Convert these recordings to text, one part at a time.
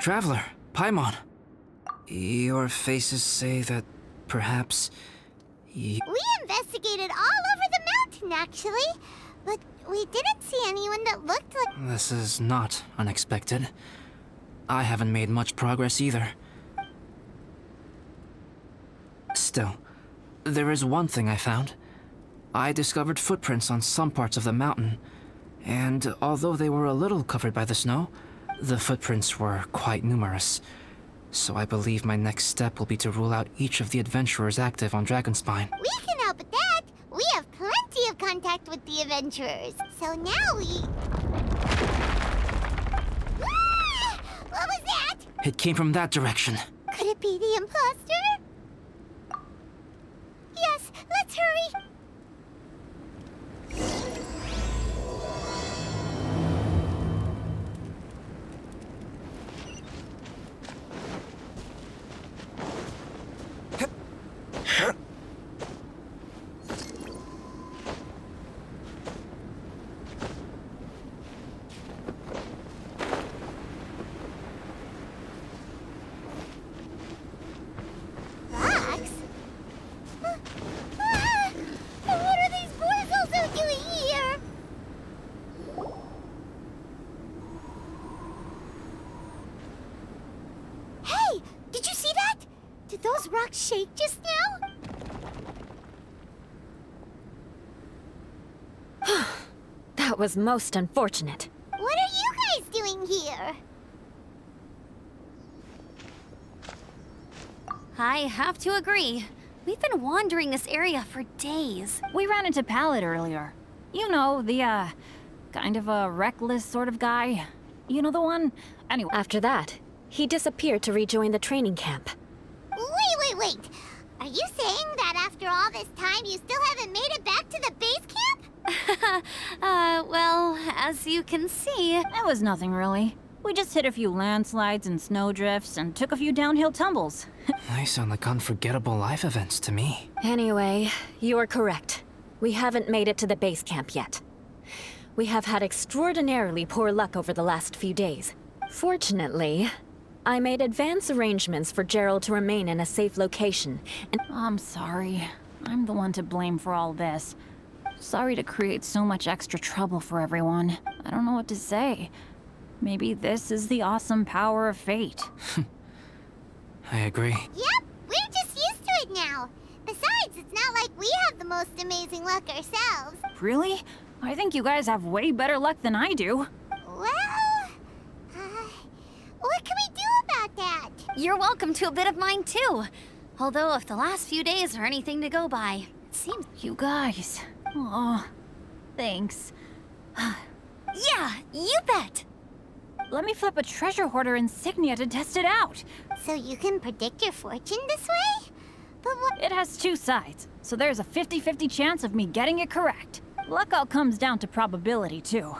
Traveler, Paimon. Your faces say that perhaps We investigated all over the mountain, actually. But we didn't see anyone that looked like... This is not unexpected. I haven't made much progress either. Still, there is one thing I found. I discovered footprints on some parts of the mountain, and although they were a little covered by the snow, the footprints were quite numerous. So I believe my next step will be to rule out each of the adventurers active on Dragonspine. We can help with that. We have plenty of contact with the adventurers. So now we... Ah! What was that? It came from that direction. Could it be the imposter? Yes, let's hurry. Fox? What are these boys also doing here? Hey, did you see that? Did those rocks shake just now? That was most unfortunate. What are you guys doing here? I have to agree. We've been wandering this area for days. We ran into Pallet earlier. You know, the, kind of a reckless sort of guy. You know the one? Anyway. After that, he disappeared to rejoin the training camp. Wait. Are you saying that after all this time you still haven't made it back to the base camp? Well, as you can see... It was nothing really. We just hit a few landslides and snowdrifts and took a few downhill tumbles. They sound like unforgettable life events to me. Anyway, you're correct. We haven't made it to the base camp yet. We have had extraordinarily poor luck over the last few days. Fortunately, I made advance arrangements for Gerald to remain in a safe location, and I'm sorry. I'm the one to blame for all this. Sorry to create so much extra trouble for everyone. I don't know what to say. Maybe this is the awesome power of fate. I agree. Yep, we're just used to it now. Besides, it's not like we have the most amazing luck ourselves. Really? I think you guys have way better luck than I do. Well, what can we do about that? You're welcome to a bit of mine, too. Although, if the last few days are anything to go by, it seems... You guys. Oh, thanks. Yeah, you bet! Let me flip a treasure hoarder insignia to test it out. So you can predict your fortune this way? But what? It has two sides, so there's a 50-50 chance of me getting it correct. Luck all comes down to probability, too.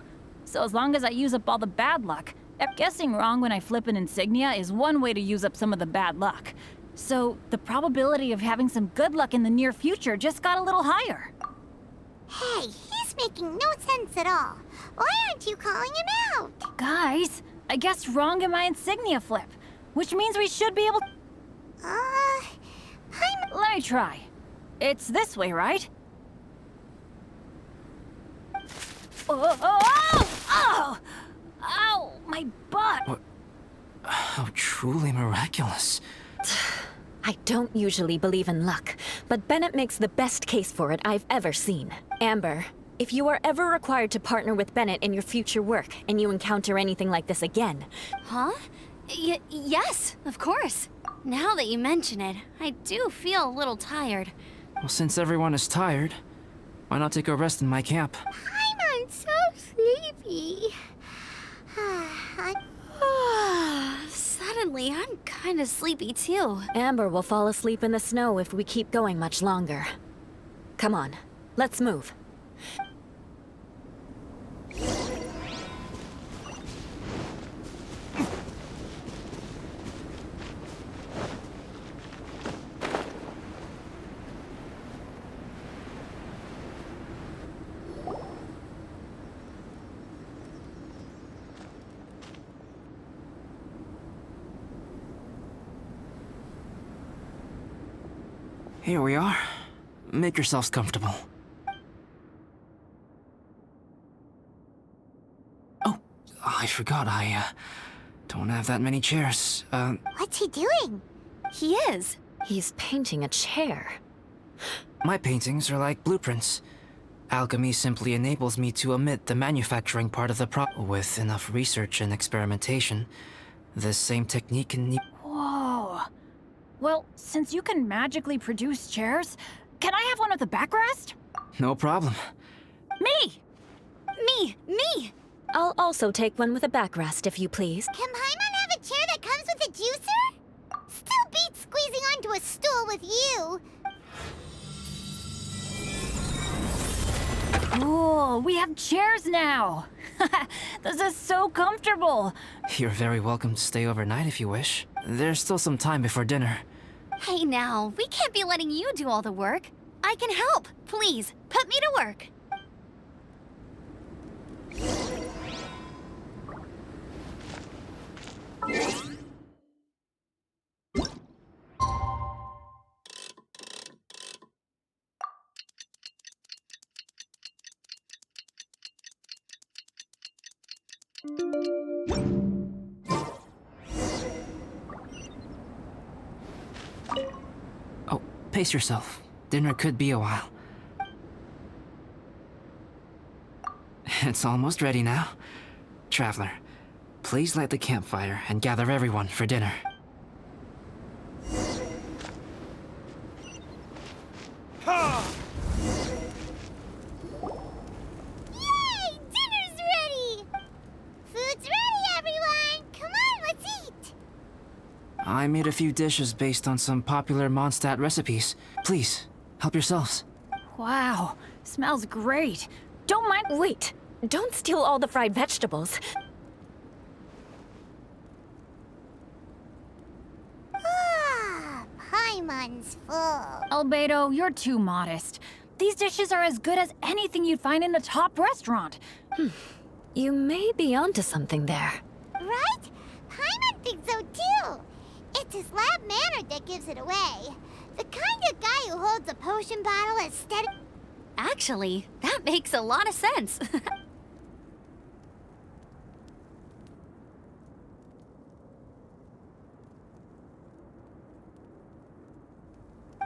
So as long as I use up all the bad luck, guessing wrong when I flip an insignia is one way to use up some of the bad luck. So the probability of having some good luck in the near future just got a little higher. Hey, he's making no sense at all. Why aren't you calling him out? Guys, I guessed wrong in my insignia flip, which means we should be able... Let me try. It's this way, right? Oh! Ow, my butt! What? How truly miraculous. I don't usually believe in luck, but Bennett makes the best case for it I've ever seen. Amber, if you are ever required to partner with Bennett in your future work, and you encounter anything like this again... Huh? Yes, of course. Now that you mention it, I do feel a little tired. Well, since everyone is tired, why not take a rest in my camp? I'm so sleepy. Suddenly, I'm kind of sleepy too. Amber will fall asleep in the snow if we keep going much longer. Come on, let's move. Here we are. Make yourselves comfortable. Oh, I forgot I don't have that many chairs. What's he doing? He is. He's painting a chair. My paintings are like blueprints. Alchemy simply enables me to omit the manufacturing part of the With enough research and experimentation, this same technique can Whoa. Well, since you can magically produce chairs, can I have one with a backrest? No problem. Me! Me! I'll also take one with a backrest, if you please. Can Paimon have a chair that comes with a juicer? Still beats squeezing onto a stool with you. Cool, we have chairs now! This is so comfortable! You're very welcome to stay overnight if you wish. There's still some time before dinner. Hey now, we can't be letting you do all the work. I can help. Please, put me to work. Oh, pace yourself. Dinner could be a while. It's almost ready now. Traveler, please light the campfire and gather everyone for dinner. Yay! Dinner's ready! Food's ready, everyone! Come on, let's eat! I made a few dishes based on some popular Mondstadt recipes. Please, help yourselves. Wow, smells great. Don't mind. Wait, don't steal all the fried vegetables. Ah, Paimon's full. Albedo, you're too modest. These dishes are as good as anything you'd find in a top restaurant. You may be onto something there. Right? Paimon thinks so too. It's his lab manner that gives it away. The kind of guy who holds a potion bottle as steady. Actually, that makes a lot of sense.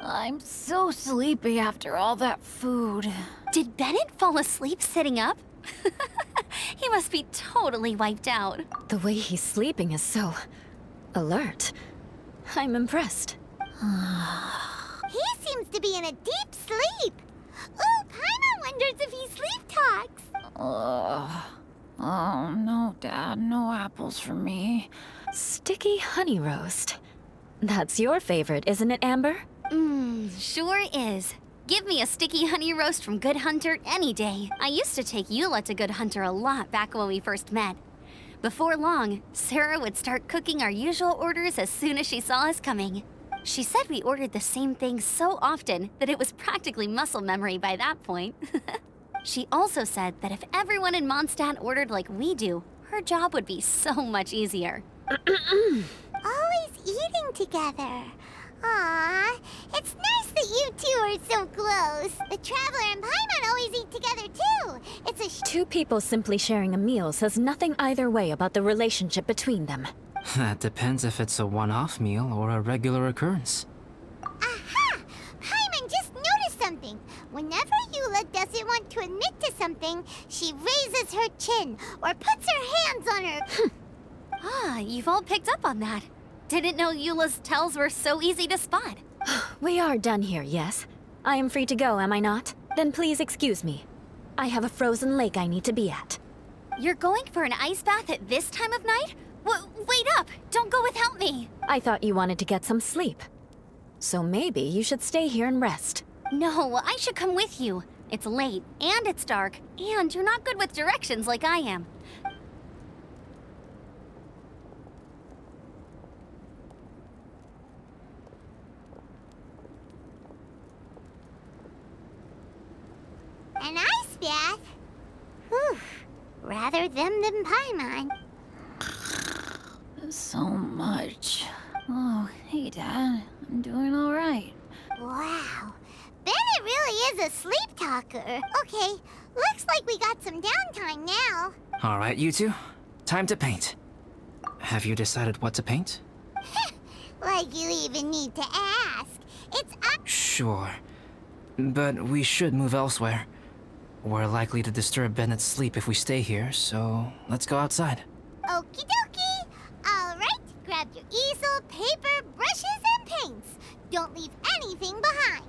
I'm so sleepy after all that food. Did Bennett fall asleep sitting up? He must be totally wiped out. The way he's sleeping is so alert. I'm impressed. He seems to be in a deep sleep. Ooh, Paimon wonders if he sleep talks. Oh, no, Dad, no apples for me. Sticky honey roast. That's your favorite, isn't it, Amber? Sure is. Give me a sticky honey roast from Good Hunter any day. I used to take Eula to Good Hunter a lot back when we first met. Before long, Sarah would start cooking our usual orders as soon as she saw us coming. She said we ordered the same thing so often that it was practically muscle memory by that point. She also said that if everyone in Mondstadt ordered like we do, her job would be so much easier. Always eating together. Aww, it's nice that you two are so close. The Traveler and Paimon always eat together too. It's a Two people simply sharing a meal says nothing either way about the relationship between them. That depends if it's a one-off meal or a regular occurrence. Aha! Paimon just noticed something. Whenever Eula doesn't want to admit to something, she raises her chin or puts her hands on her. Ah, you've all picked up on that. Didn't know Eula's tells were so easy to spot. We are done here, yes? I am free to go, am I not? Then please excuse me. I have a frozen lake I need to be at. You're going for an ice bath at this time of night? Wait up! Don't go without me! I thought you wanted to get some sleep. So maybe you should stay here and rest. No, I should come with you. It's late, and it's dark, and you're not good with directions like I am. An ice bath? Whew. Rather them than Paimon. So much. Oh, hey, Dad. I'm doing all right. Wow. sleep talker. Okay, looks like we got some downtime now. All right, you two. Time to paint. Have you decided what to paint? Like you even need to ask. It's up. Sure. But we should move elsewhere. We're likely to disturb Bennett's sleep if we stay here, so let's go outside. Okie dokie. All right, grab your easel, paper, brushes, and paints. Don't leave anything behind.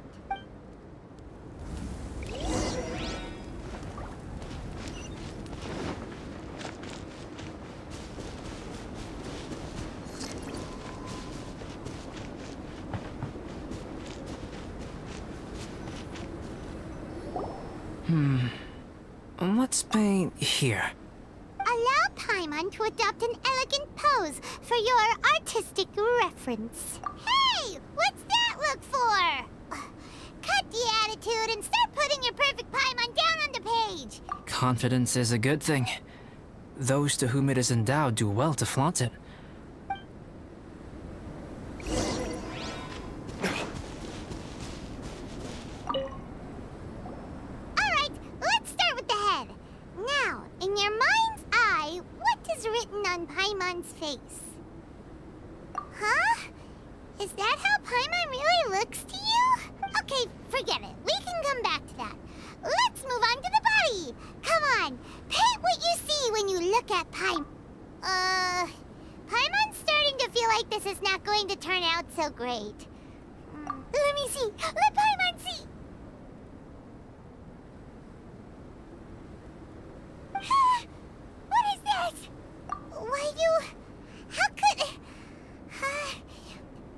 Let's paint here. Allow Paimon to adopt an elegant pose for your artistic reference. Hey, what's that look for? Cut the attitude and start putting your perfect Paimon down on the page. Confidence is a good thing. Those to whom it is endowed do well to flaunt it. Alright, let's start with the head. Now, in your mind's eye, what is written on Paimon's face? Huh? Is that how Paimon really looks to you? Okay, forget it. We can come back to that. Let's move on to the body. Come on, paint what you see when you look at Paimon. Paimon's starting to feel like this is not going to turn out so great. Let me see. Let Paimon see. What is this? Why you... How could...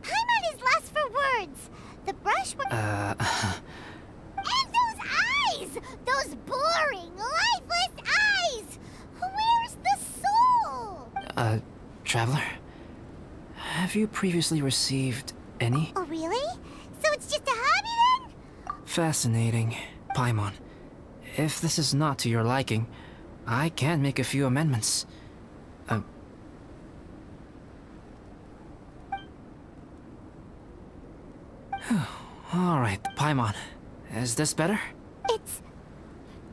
Paimon is lost for words. The brush... And those eyes! Those boring, lifeless eyes! Where's the soul? Traveler? Have you previously received any? Oh, really? So it's just a hobby then? Fascinating. Paimon, if this is not to your liking, I can make a few amendments. All right, Paimon. Is this better? It's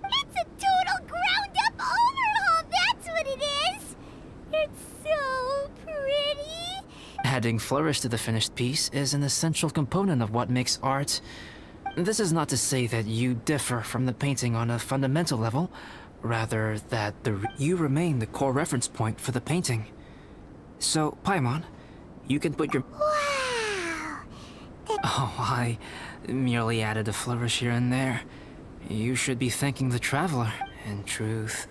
a total ground-up overhaul, that's what it is! It's so pretty! Adding flourish to the finished piece is an essential component of what makes art. This is not to say that you differ from the painting on a fundamental level, rather that you remain the core reference point for the painting. So, Paimon, you can put your... Wow! Oh, I merely added a flourish here and there. You should be thanking the Traveler. In truth,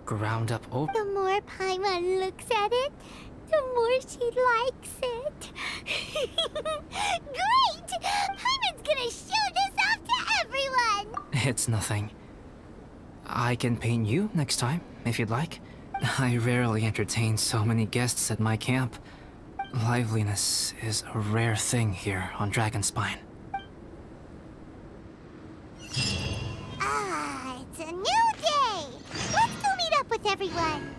ground up The more Paimon looks at it, the more she likes it. Great! Paimon's gonna show this off to everyone! It's nothing. I can paint you next time, if you'd like. I rarely entertain so many guests at my camp. Liveliness is a rare thing here on Dragonspine. Ah, it's a new day! Let's go meet up with everyone!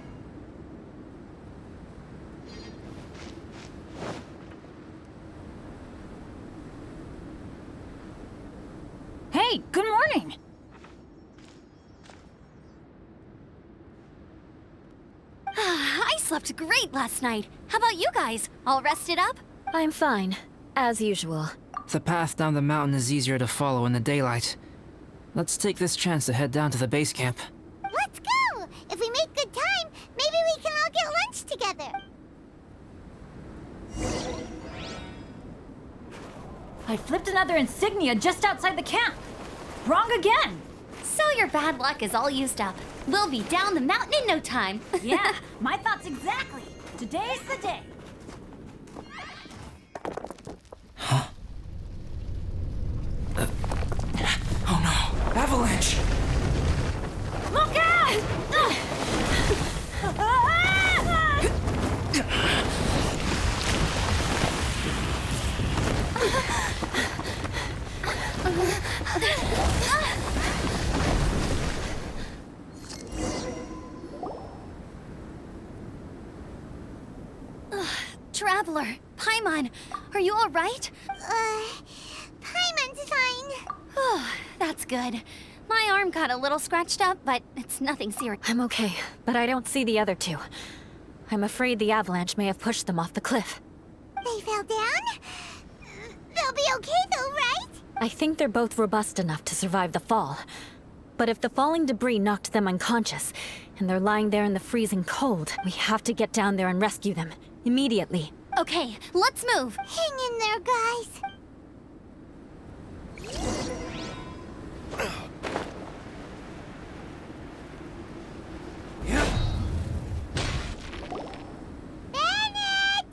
Hey, good morning! I slept great last night. How about you guys? All rested up? I'm fine, as usual. The path down the mountain is easier to follow in the daylight. Let's take this chance to head down to the base camp. Let's go! If we make good time, maybe we can all get lunch together. I flipped another insignia just outside the camp. Wrong again! So your bad luck is all used up. We'll be down the mountain in no time. Yeah, my thoughts exactly. Today's the day. Oh no! Avalanche! Look out! Traveler, Paimon, are you all right? Paimon's fine. That's good. My arm got a little scratched up, but it's nothing serious. I'm okay, but I don't see the other two. I'm afraid the avalanche may have pushed them off the cliff. They fell down? They'll be okay though, right? I think they're both robust enough to survive the fall. But if the falling debris knocked them unconscious, and they're lying there in the freezing cold, we have to get down there and rescue them. Immediately. Okay, let's move. Hang in there, guys. Bennett!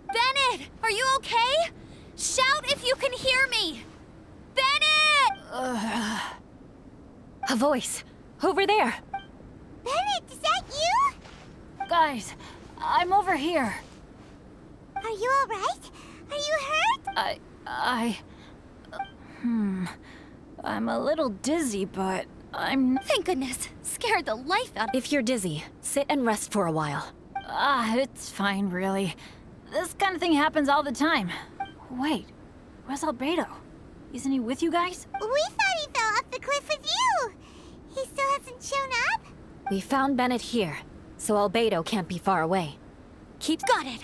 Bennett, are you okay? Shout if you can hear me. Bennett! A voice. Over there. Bennett, is that you? Guys, I'm over here. Are you alright? Are you hurt? I'm a little dizzy, but I'm... Thank goodness. Scared the life out of If you're dizzy, sit and rest for a while. It's fine, really. This kind of thing happens all the time. Wait, where's Albedo? Isn't he with you guys? We thought he fell off the cliff with you. He still hasn't shown up? We found Bennett here, so Albedo can't be far away. Keep... Got it.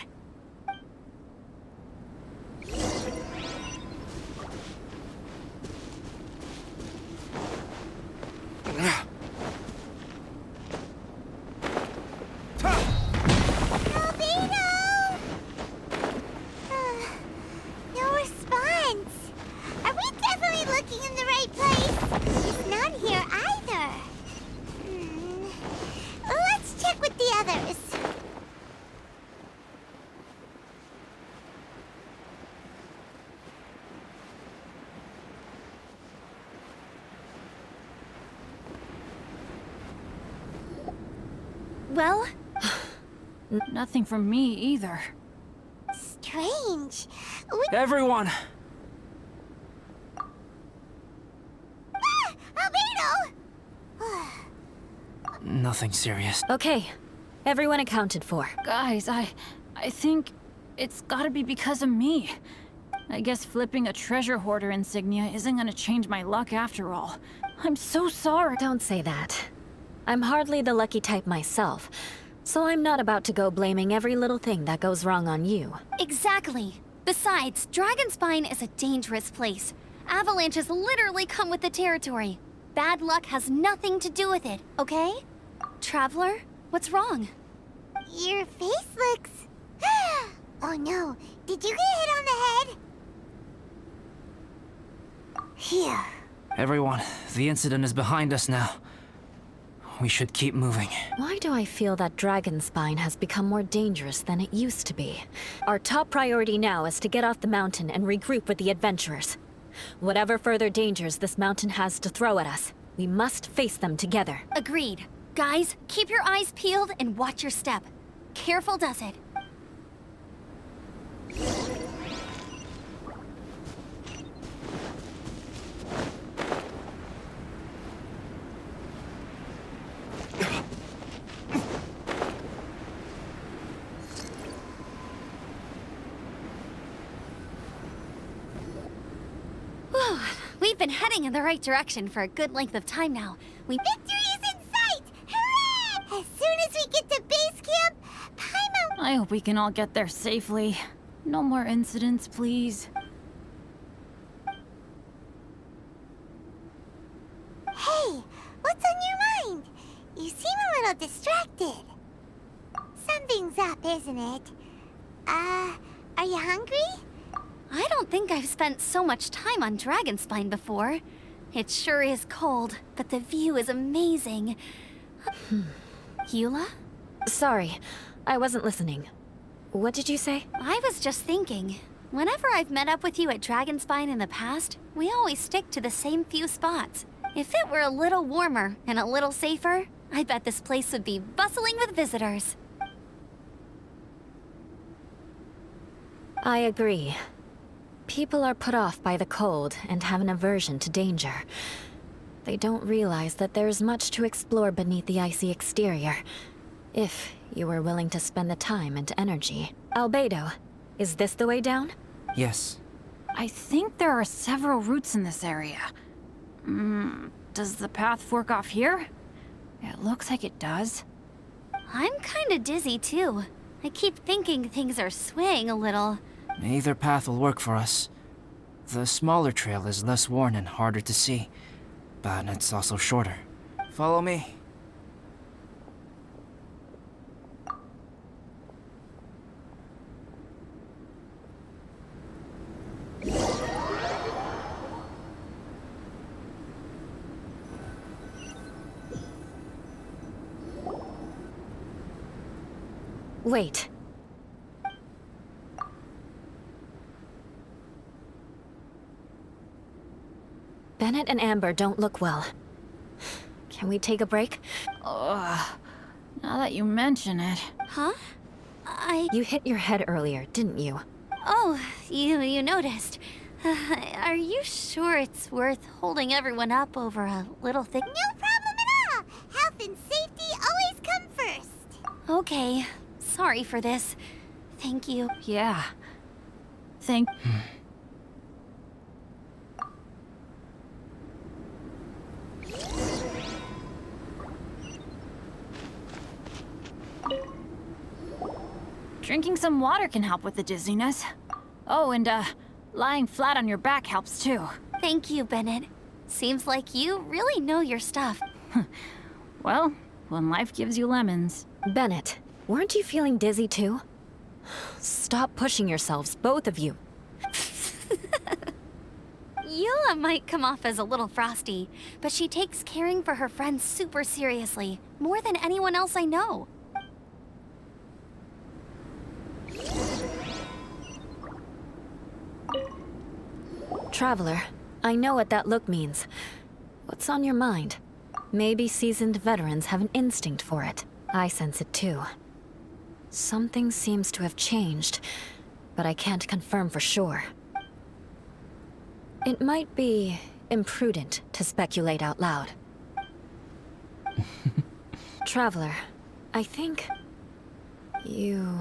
Albedo! No response. Are we definitely looking in the right place? He's not here either. Let's check with the others. Well, Nothing from me either. Strange. Everyone! Albedo! Nothing serious. Okay, everyone accounted for. Guys, I think it's gotta be because of me. I guess flipping a treasure hoarder insignia isn't gonna change my luck after all. I'm so sorry. Don't say that. I'm hardly the lucky type myself, so I'm not about to go blaming every little thing that goes wrong on you. exactly. Besides, Dragonspine is a dangerous place. Avalanches literally come with the territory. Bad luck has nothing to do with it, okay? Traveler, what's wrong? Your face looks... Oh no, did you get hit on the head? Phew. Everyone, the incident is behind us now. We should keep moving. Why do I feel that Dragonspine has become more dangerous than it used to be? Our top priority now is to get off the mountain and regroup with the adventurers. Whatever further dangers this mountain has to throw at us, we must face them together. Agreed. Guys, keep your eyes peeled and watch your step. Careful does it. Whew, we've been heading in the right direction for a good length of time now. Victory is in sight! Hooray! As soon as we get to base camp, Paimon... I hope we can all get there safely. No more incidents, please. Hey, what's on your mind? You seem a little distracted. Something's up, isn't it? Are you hungry? I don't think I've spent so much time on Dragonspine before. It sure is cold, but the view is amazing. Eula? Sorry, I wasn't listening. What did you say? I was just thinking. Whenever I've met up with you at Dragonspine in the past, we always stick to the same few spots. If it were a little warmer and a little safer, I bet this place would be bustling with visitors. I agree. People are put off by the cold and have an aversion to danger. They don't realize that there's much to explore beneath the icy exterior, if you were willing to spend the time and energy. Albedo, is this the way down? Yes. I think there are several routes in this area. Does the path fork off here? It looks like it does. I'm kinda dizzy too. I keep thinking things are swaying a little. Either path will work for us. The smaller trail is less worn and harder to see, but it's also shorter. Follow me. Wait. Bennett and Amber don't look well. Can we take a break? Ugh. Now that you mention it. Huh? You hit your head earlier, didn't you? Oh, you noticed. Are you sure it's worth holding everyone up over a little thing? No problem at all! Health and safety always come first! Okay. Sorry for this. Thank you. Yeah. Drinking some water can help with the dizziness. Oh, and lying flat on your back helps too. Thank you, Bennett. Seems like you really know your stuff. Well, when life gives you lemons. Bennett, weren't you feeling dizzy too? Stop pushing yourselves, both of you. Yula might come off as a little frosty, but she takes caring for her friends super seriously, more than anyone else I know. Traveler, I know what that look means. What's on your mind? Maybe seasoned veterans have an instinct for it. I sense it too. Something seems to have changed, but I can't confirm for sure. It might be imprudent to speculate out loud. Traveler, I think you...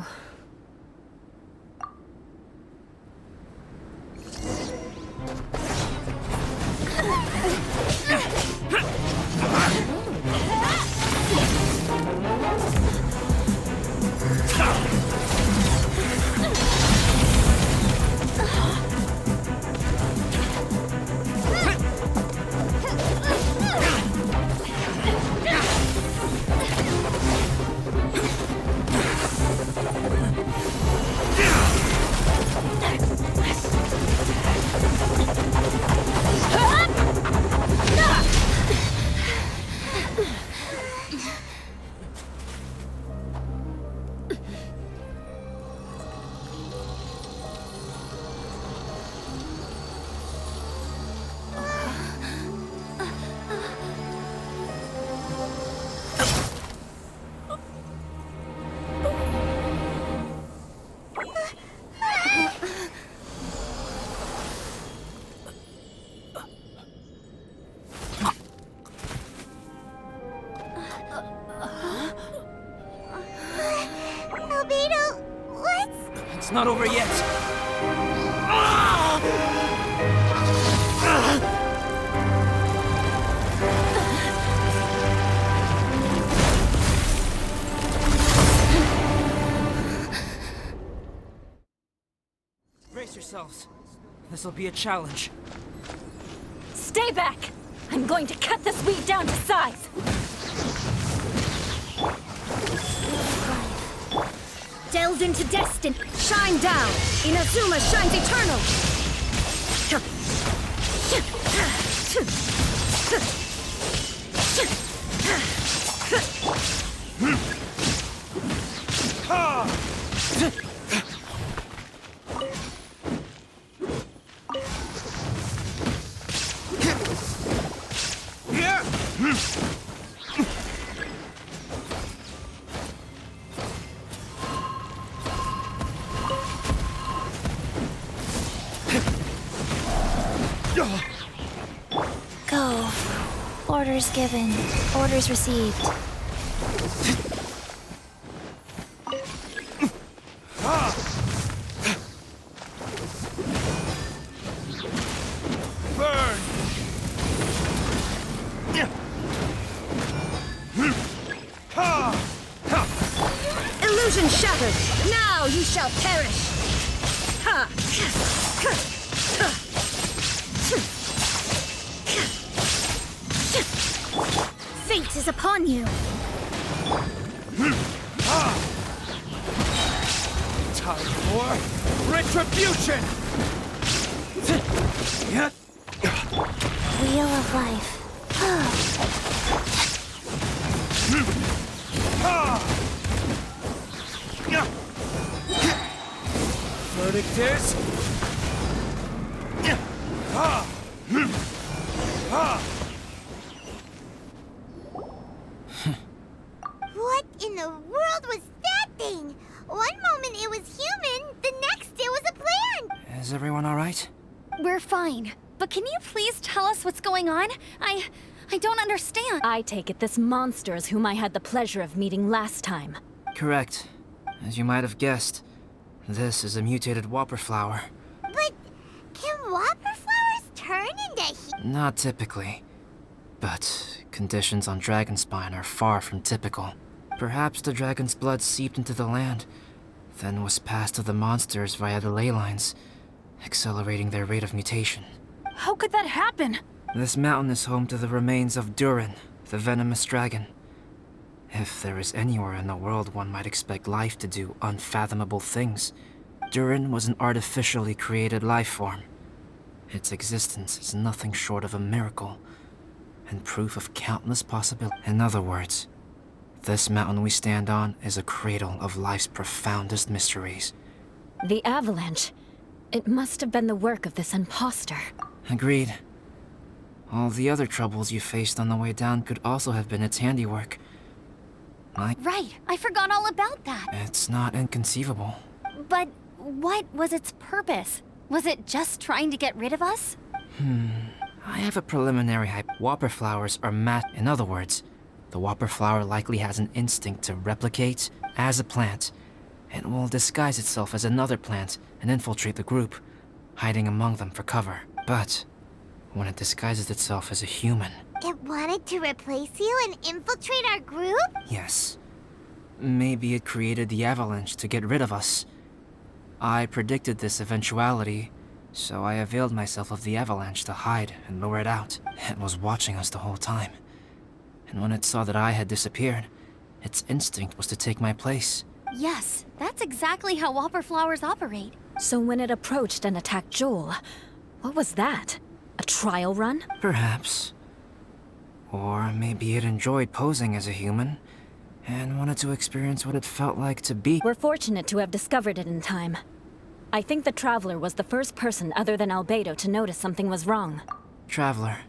It's not over yet. Brace yourselves. This'll be a challenge. Stay back! I'm going to cut this weed down to size! Delve into destiny. Shine down. Inazuma shines eternal. Go. Orders given. Orders received. Illusion shattered! Now you shall perish! Ha! Fate is upon you! Time for retribution! Wheel of life. Verdict is... What in the world was that thing? One moment it was human, the next it was a plant! Is everyone alright? We're fine. But can you please tell us what's going on? I don't understand. I take it this monster is whom I had the pleasure of meeting last time. Correct. As you might have guessed, this is a mutated whopper flower. But can whopper flowers turn into Not typically. But conditions on Dragonspine are far from typical. Perhaps the dragon's blood seeped into the land, then was passed to the monsters via the ley lines, accelerating their rate of mutation. How could that happen? This mountain is home to the remains of Durin, the venomous dragon. If there is anywhere in the world one might expect life to do unfathomable things, Durin was an artificially created life form. Its existence is nothing short of a miracle, and proof of countless possibilities. In other words, this mountain we stand on is a cradle of life's profoundest mysteries. The avalanche. It must have been the work of this imposter. Agreed. All the other troubles you faced on the way down could also have been its handiwork. Right, I forgot all about that. It's not inconceivable. But what was its purpose? Was it just trying to get rid of us? I have a preliminary hype. Whopper flowers are In other words, the whopper flower likely has an instinct to replicate as a plant, and will disguise itself as another plant and infiltrate the group, hiding among them for cover. But when it disguises itself as a human... It wanted to replace you and infiltrate our group? Yes. Maybe it created the avalanche to get rid of us. I predicted this eventuality, so I availed myself of the avalanche to hide and lure it out. It was watching us the whole time. And when it saw that I had disappeared, its instinct was to take my place. Yes, that's exactly how whopper flowers operate. So when it approached and attacked Joel, what was that? A trial run? Perhaps. Or maybe it enjoyed posing as a human, and wanted to experience what it felt like to be. We're fortunate to have discovered it in time. I think the Traveler was the first person other than Albedo to notice something was wrong. Traveler,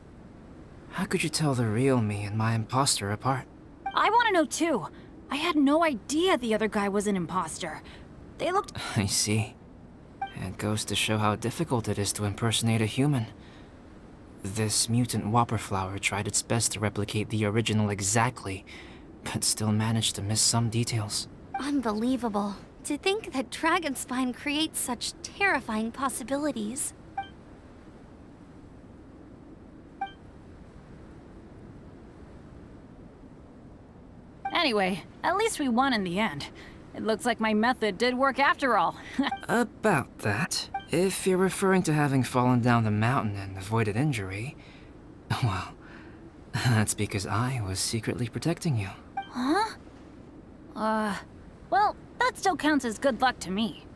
how could you tell the real me and my imposter apart? I want to know too. I had no idea the other guy was an imposter. They looked... I see. It goes to show how difficult it is to impersonate a human. This mutant whopper flower tried its best to replicate the original exactly, but still managed to miss some details. Unbelievable. To think that Dragonspine creates such terrifying possibilities. Anyway, at least we won in the end. It looks like my method did work after all. About that, if you're referring to having fallen down the mountain and avoided injury, well, that's because I was secretly protecting you. Huh? Well, that still counts as good luck to me.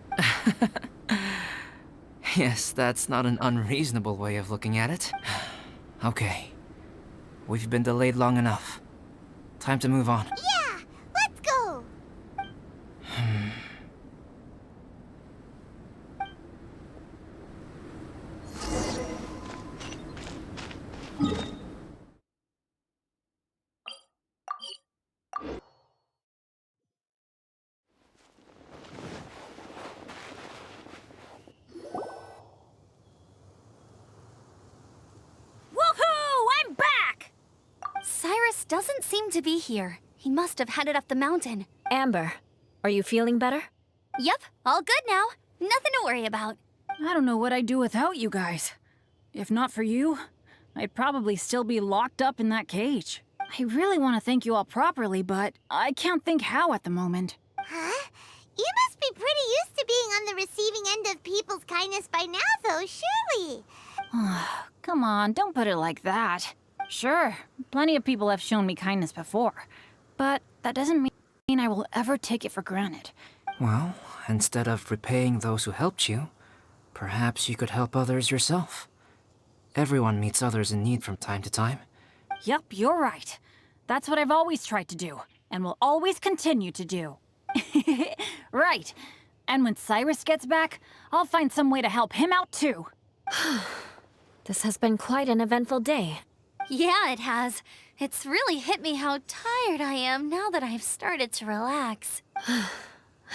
Yes, that's not an unreasonable way of looking at it. Okay. We've been delayed long enough. Time to move on. Yeah, let's go! Woohoo! I'm back! Cyrus doesn't seem to be here. He must have headed up the mountain. Amber, are you feeling better? Yep, all good now. Nothing to worry about. I don't know what I'd do without you guys. If not for you, I'd probably still be locked up in that cage. I really want to thank you all properly, but I can't think how at the moment. Huh? You must be pretty used to being on the receiving end of people's kindness by now, though, surely. Come on, don't put it like that. Sure, plenty of people have shown me kindness before, but that doesn't mean I will ever take it for granted. Well, instead of repaying those who helped you, perhaps you could help others yourself. Everyone meets others in need from time to time. Yup, you're right. That's what I've always tried to do, and will always continue to do. Right. And when Cyrus gets back, I'll find some way to help him out too. This has been quite an eventful day. Yeah, it has. It's really hit me how tired I am now that I've started to relax.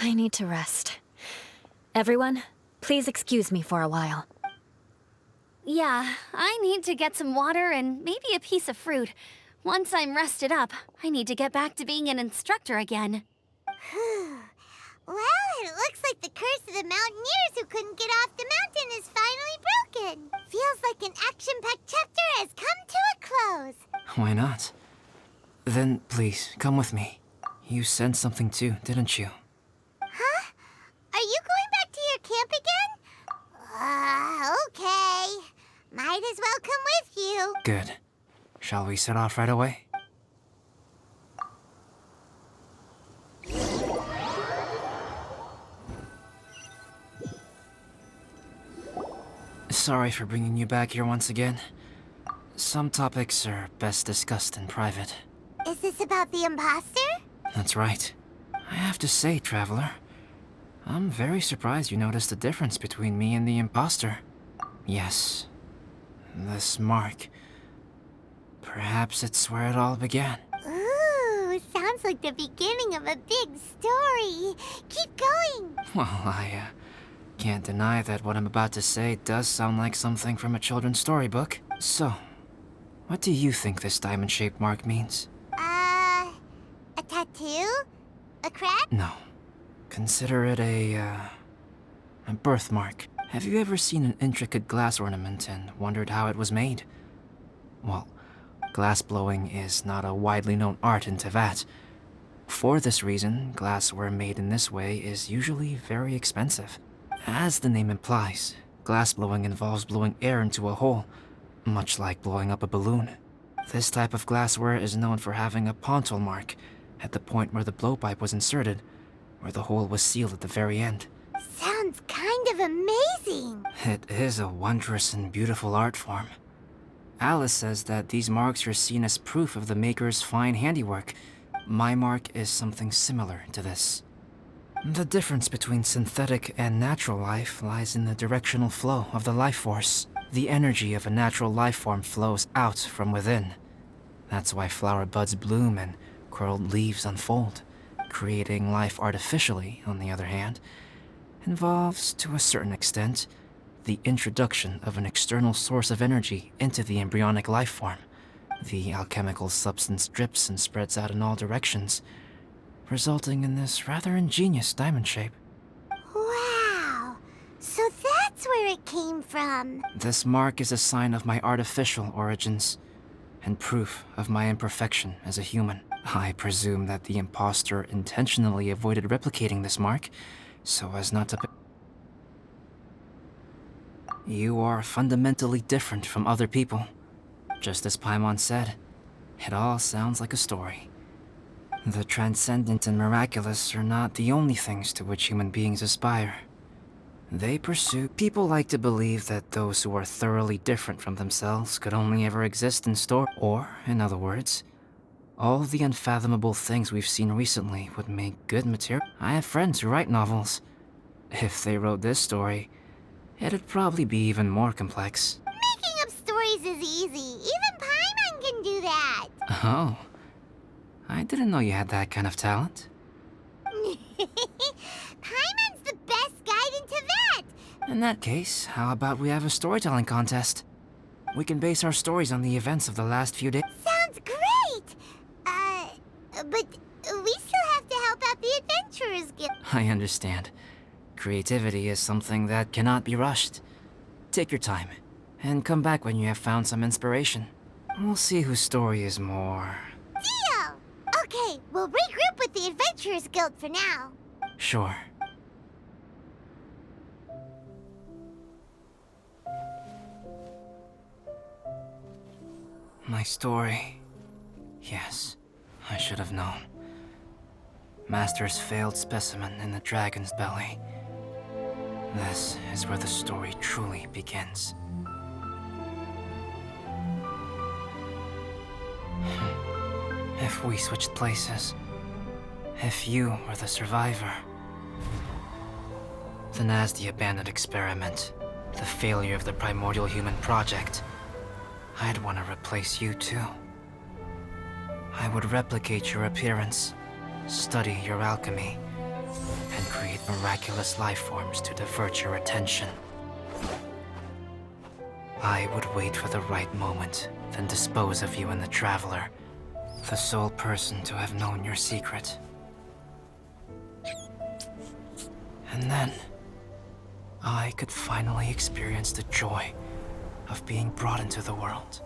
I need to rest. Everyone, please excuse me for a while. Yeah, I need to get some water and maybe a piece of fruit. Once I'm rested up, I need to get back to being an instructor again. Well, it looks like the curse of the mountaineers who couldn't get off the mountain is finally broken. Feels like an action-packed chapter has come to a close. Why not? Then please, come with me. You sensed something too, didn't you? Huh? Are you going back to your camp again? Okay. Might as well come with you. Good. Shall we set off right away? Sorry for bringing you back here once again. Some topics are best discussed in private. Is this about the imposter? That's right. I have to say, Traveler, I'm very surprised you noticed the difference between me and the imposter. Yes. This mark. Perhaps it's where it all began. Ooh, sounds like the beginning of a big story. Keep going. Well, I can't deny that what I'm about to say does sound like something from a children's storybook. So, what do you think this diamond-shaped mark means? A tattoo? A crack? No. Consider it a birthmark. Have you ever seen an intricate glass ornament and wondered how it was made? Well, glass blowing is not a widely known art in Teyvat. For this reason, glassware made in this way is usually very expensive. As the name implies, glass blowing involves blowing air into a hole, much like blowing up a balloon. This type of glassware is known for having a pontil mark at the point where the blowpipe was inserted, where the hole was sealed at the very end. Sounds kind of amazing. It is a wondrous and beautiful art form. Alice says that these marks are seen as proof of the maker's fine handiwork. My mark is something similar to this. The difference between synthetic and natural life lies in the directional flow of the life force. The energy of a natural life form flows out from within. That's why flower buds bloom and curled leaves unfold. Creating life artificially, on the other hand, involves, to a certain extent, the introduction of an external source of energy into the embryonic life form. The alchemical substance drips and spreads out in all directions, resulting in this rather ingenious diamond shape. Wow. So that's where it came from. This mark is a sign of my artificial origins, and proof of my imperfection as a human. I presume that the imposter intentionally avoided replicating this mark, so as not to... You are fundamentally different from other people. Just as Paimon said, it all sounds like a story. The transcendent and miraculous are not the only things to which human beings aspire. They pursue... People like to believe that those who are thoroughly different from themselves could only ever exist in story. Or, in other words, all the unfathomable things we've seen recently would make good material. I have friends who write novels. If they wrote this story, it'd probably be even more complex. Making up stories is easy. Even Paimon can do that. Oh. I didn't know you had that kind of talent. Paimon's the best guide in Teyvat. In that case, how about we have a storytelling contest? We can base our stories on the events of the last few days. Sounds great. But we still have to help out the Adventurers Guild. I understand. Creativity is something that cannot be rushed. Take your time, and come back when you have found some inspiration. We'll see whose story is more... Deal! Okay, we'll regroup with the Adventurers Guild for now. Sure. My story. Yes, I should have known. Master's failed specimen in the dragon's belly. This is where the story truly begins. If we switched places, if you were the survivor, then as the abandoned experiment, the failure of the primordial human project, I'd want to replace you too. I would replicate your appearance, study your alchemy, and create miraculous life forms to divert your attention. I would wait for the right moment, then dispose of you and the Traveler, the sole person to have known your secret. And then, I could finally experience the joy of being brought into the world.